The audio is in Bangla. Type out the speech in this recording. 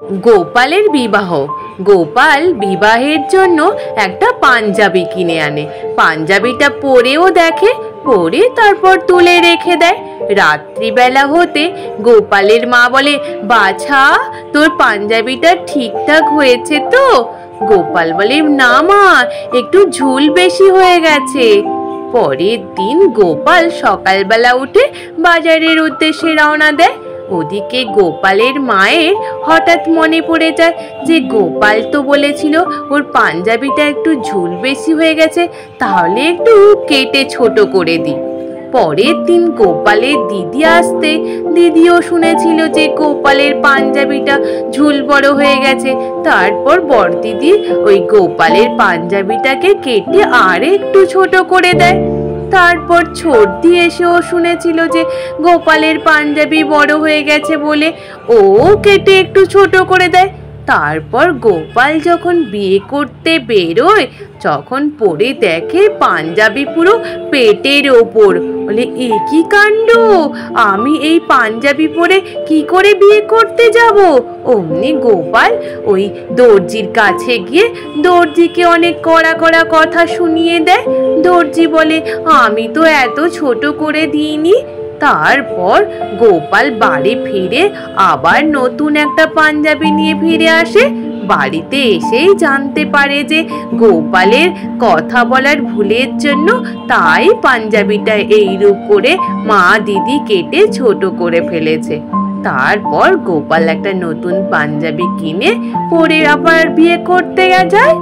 গোপালের বিবাহ। গোপাল বিবাহের জন্য একটা পাঞ্জাবি কিনে আনে। পাঞ্জাবিটা পরেও দেখে, পরে তারপর তুলে রেখে দেয়। রাত্রিবেলা হতে গোপালের মা বলে, বাছা, তোর পাঞ্জাবিটা ঠিকঠাক হয়েছে তো? গোপাল বলে, না মা, একটু ঝুল বেশি হয়ে গেছে। পরের দিন গোপাল সকালবেলা উঠে বাজারের উদ্দেশ্যে রওনা দেয়। ওদিকে গোপালের মায়ের হঠাৎ মনে পড়ে যায় যে গোপাল তো বলেছিল ওর পাঞ্জাবিটা একটু ঝুল বেশি হয়ে গেছে, তাহলে একটু কেটে ছোট করে দিই। পরের দিন গোপালের দিদি আসতে দিদিও শুনেছিল যে গোপালের পাঞ্জাবিটা ঝুল বড় হয়ে গেছে। তারপর বড়দিদি ওই গোপালের পাঞ্জাবিটাকে কেটে আর একটু ছোট করে দেয়। তারপর ছোটদি এসেও শুনেছিল যে গোপালের পাঞ্জাবি বড় হয়ে গেছে বলে ও কেটে একটু ছোট করে দেয়। তারপর গোপাল যখন বিয়ে করতে বেরোয় তখন পরে দেখে পাঞ্জাবি পুরো পেটের ওপর। বলে, এ কি কাণ্ড, আমি এই পাঞ্জাবি পরে কি করে বিয়ে করতে যাব? অমনি গোপাল ওই দর্জির কাছে গিয়ে দর্জিকে অনেক কড়া কড়া কথা শুনিয়ে দেয়। দর্জি বলে, আমি তো এত ছোট করে দিইনি। তারপর গোপাল বাড়ি ফিরে আবার নতুন একটা পাঞ্জাবি নিয়ে ফিরে আসে। বাড়িতে এসেই জানতে পারে যে গোপালের কথা বলার ভুলের জন্য তাই পাঞ্জাবিটা এইরূপ করে মা দিদি কেটে ছোট করে ফেলেছে। তারপর গোপাল একটা নতুন পাঞ্জাবি কিনে পরে আবার বিয়ে করতে যায়।